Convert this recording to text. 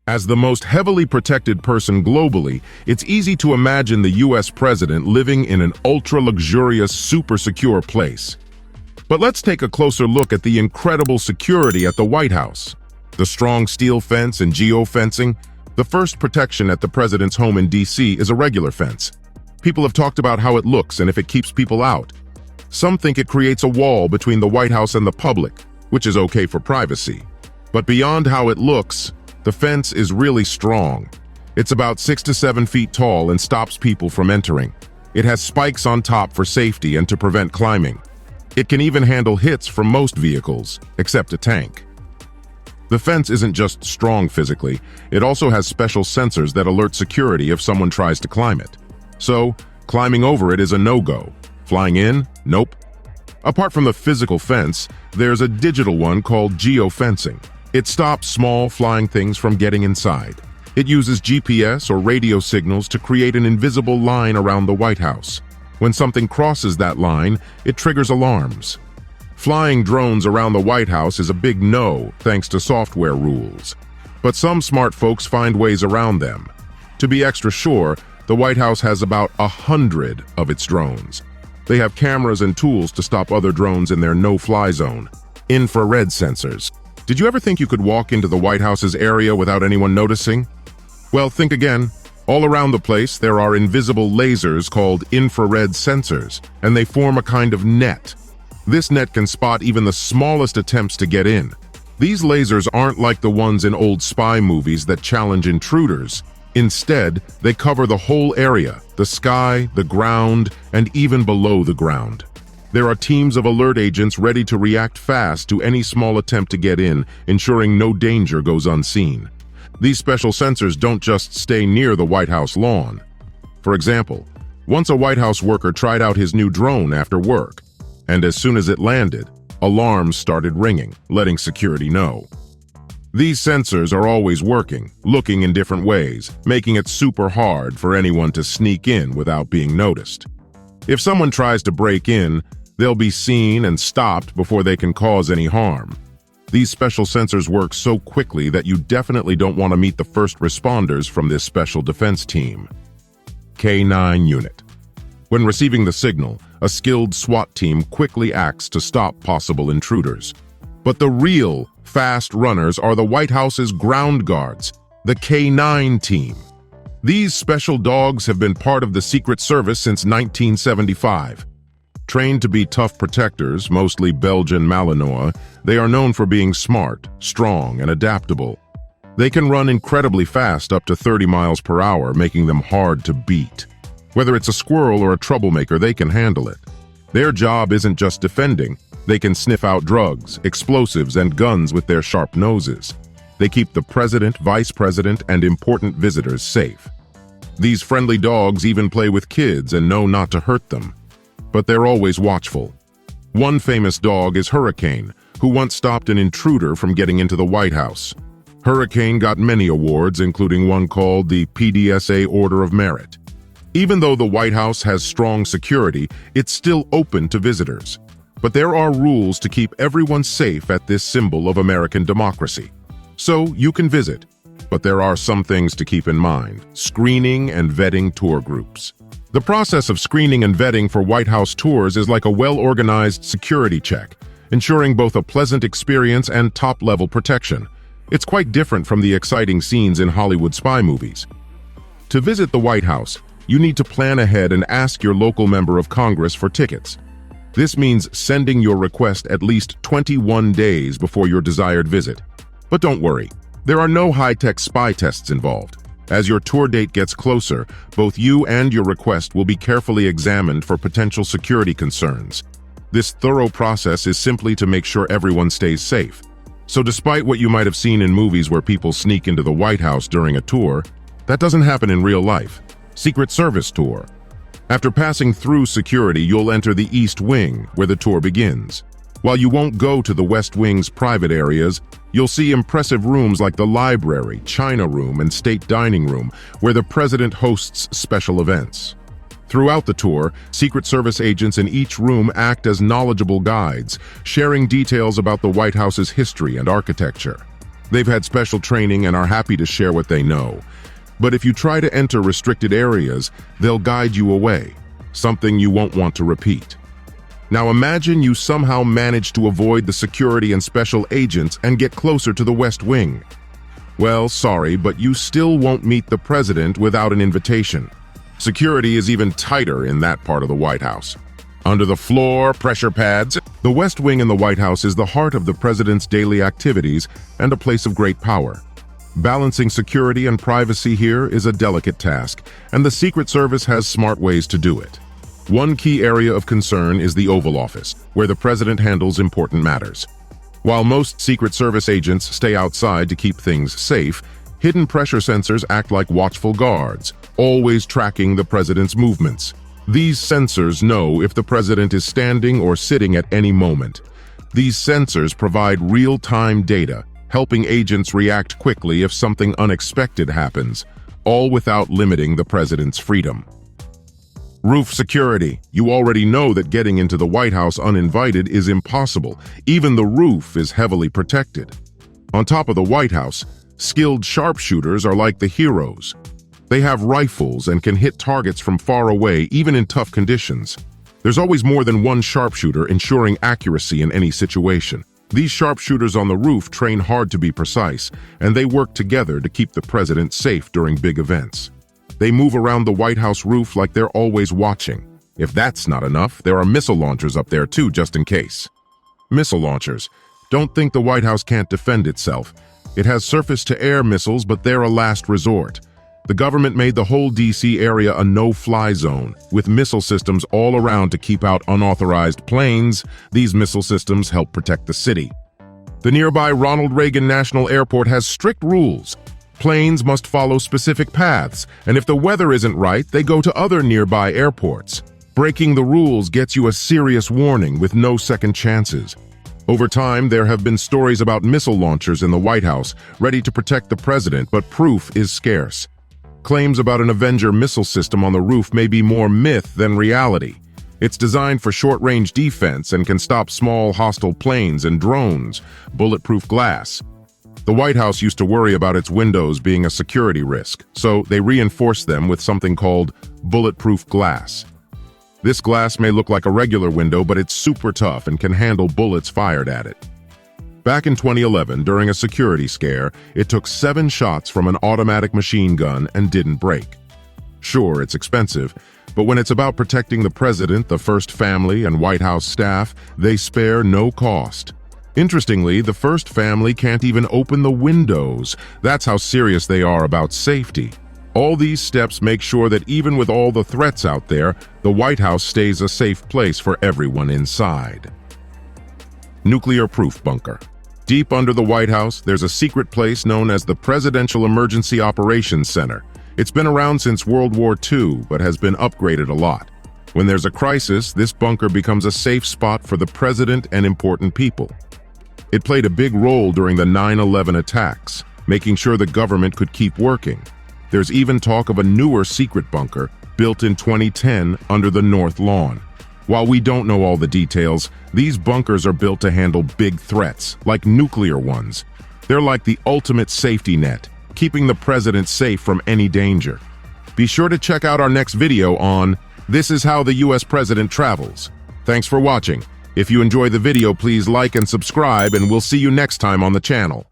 As the most heavily protected person globally, it's easy to imagine the US president living in an ultra-luxurious, super-secure place. But let's take a closer look at the incredible security at the White House. The strong steel fence and geofencing. The first protection at the president's home in DC is a regular fence. People have talked about how it looks and if it keeps people out. Some think it creates a wall between the White House and the public, which is okay for privacy. But beyond how it looks, the fence is really strong. It's about 6 to 7 feet tall and stops people from entering. It has spikes on top for safety and to prevent climbing. It can even handle hits from most vehicles, except a tank. The fence isn't just strong physically, it also has special sensors that alert security if someone tries to climb it. So, climbing over it is a no-go. Flying in? Nope. Apart from the physical fence, there's a digital one called geofencing. It stops small flying things from getting inside. It uses GPS or radio signals to create an invisible line around the White House. When something crosses that line, it triggers alarms. Flying drones around the White House is a big no, thanks to software rules. But some smart folks find ways around them. To be extra sure, the White House has about 100 of its drones. They have cameras and tools to stop other drones in their no-fly zone. Infrared sensors. Did you ever think you could walk into the White House's area without anyone noticing? Well, think again. All around the place, there are invisible lasers called infrared sensors, and they form a kind of net. This net can spot even the smallest attempts to get in. These lasers aren't like the ones in old spy movies that challenge intruders. Instead, they cover the whole area, the sky, the ground, and even below the ground. There are teams of alert agents ready to react fast to any small attempt to get in, ensuring no danger goes unseen. These special sensors don't just stay near the White House lawn. For example, once a White House worker tried out his new drone after work, and as soon as it landed, alarms started ringing, letting security know. These sensors are always working, looking in different ways, making it super hard for anyone to sneak in without being noticed. If someone tries to break in, they'll be seen and stopped before they can cause any harm. These special sensors work so quickly that you definitely don't want to meet the first responders from this special defense team. K9 Unit. When receiving the signal, a skilled SWAT team quickly acts to stop possible intruders. But the real fast runners are the White House's ground guards, the K9 team. These special dogs have been part of the Secret Service since 1975. Trained to be tough protectors, mostly Belgian Malinois, they are known for being smart, strong, and adaptable. They can run incredibly fast, up to 30 miles per hour, making them hard to beat. Whether it's a squirrel or a troublemaker, they can handle it. Their job isn't just defending. They can sniff out drugs, explosives, and guns with their sharp noses. They keep the president, vice president, and important visitors safe. These friendly dogs even play with kids and know not to hurt them. But they're always watchful. One famous dog is Hurricane, who once stopped an intruder from getting into the White House. Hurricane got many awards, including one called the PDSA Order of Merit. Even though the White House has strong security, it's still open to visitors. But there are rules to keep everyone safe at this symbol of American democracy. So you can visit, but there are some things to keep in mind: screening and vetting tour groups. The process of screening and vetting for White House tours is like a well-organized security check, ensuring both a pleasant experience and top-level protection. It's quite different from the exciting scenes in Hollywood spy movies. To visit the White House, you need to plan ahead and ask your local member of Congress for tickets. This means sending your request at least 21 days before your desired visit. But don't worry, there are no high-tech spy tests involved. As your tour date gets closer, both you and your request will be carefully examined for potential security concerns. This thorough process is simply to make sure everyone stays safe. So despite what you might have seen in movies where people sneak into the White House during a tour, that doesn't happen in real life. Secret Service tour. After passing through security, you'll enter the East Wing, where the tour begins. While you won't go to the West Wing's private areas, you'll see impressive rooms like the library, China Room, and State Dining Room, where the president hosts special events. Throughout the tour, Secret Service agents in each room act as knowledgeable guides, sharing details about the White House's history and architecture. They've had special training and are happy to share what they know. But if you try to enter restricted areas, they'll guide you away, something you won't want to repeat. Now imagine you somehow manage to avoid the security and special agents and get closer to the West Wing. Well, sorry, but you still won't meet the president without an invitation. Security is even tighter in that part of the White House. Under the floor, pressure pads. The West Wing in the White House is the heart of the president's daily activities and a place of great power. Balancing security and privacy here is a delicate task, and the Secret Service has smart ways to do it. One key area of concern is the Oval Office, where the president handles important matters. While most Secret Service agents stay outside to keep things safe, hidden pressure sensors act like watchful guards, always tracking the president's movements. These sensors know if the president is standing or sitting at any moment. These sensors provide real-time data, helping agents react quickly if something unexpected happens, all without limiting the president's freedom. Roof security. You already know that getting into the White House uninvited is impossible. Even the roof is heavily protected. On top of the White House, skilled sharpshooters are like the heroes. They have rifles and can hit targets from far away, even in tough conditions. There's always more than one sharpshooter ensuring accuracy in any situation. These sharpshooters on the roof train hard to be precise, and they work together to keep the president safe during big events. They move around the White House roof like they're always watching. If that's not enough, there are missile launchers up there too, just in case. Missile launchers. Don't think the White House can't defend itself. It has surface-to-air missiles, but they're a last resort. The government made the whole D.C. area a no-fly zone, with missile systems all around to keep out unauthorized planes. These missile systems help protect the city. The nearby Ronald Reagan National Airport has strict rules. Planes must follow specific paths, and if the weather isn't right, they go to other nearby airports. Breaking the rules gets you a serious warning with no second chances. Over time, there have been stories about missile launchers in the White House, ready to protect the president, but proof is scarce. Claims about an Avenger missile system on the roof may be more myth than reality. It's designed for short-range defense and can stop small hostile planes and drones. Bulletproof glass. The White House used to worry about its windows being a security risk, so they reinforced them with something called bulletproof glass. This glass may look like a regular window, but it's super tough and can handle bullets fired at it. Back in 2011, during a security scare, it took 7 shots from an automatic machine gun and didn't break. Sure, it's expensive, but when it's about protecting the president, the first family, and White House staff, they spare no cost. Interestingly, the first family can't even open the windows. That's how serious they are about safety. All these steps make sure that even with all the threats out there, the White House stays a safe place for everyone inside. Nuclear-proof bunker. Deep under the White House, there's a secret place known as the Presidential Emergency Operations Center. It's been around since World War II, but has been upgraded a lot. When there's a crisis, this bunker becomes a safe spot for the president and important people. It played a big role during the 9/11 attacks, making sure the government could keep working. There's even talk of a newer secret bunker built in 2010 under the North Lawn. While we don't know all the details, these bunkers are built to handle big threats, like nuclear ones. They're like the ultimate safety net, keeping the president safe from any danger. Be sure to check out our next video on This is How the U.S. President Travels. Thanks for watching. If you enjoy the video, please like and subscribe, and we'll see you next time on the channel.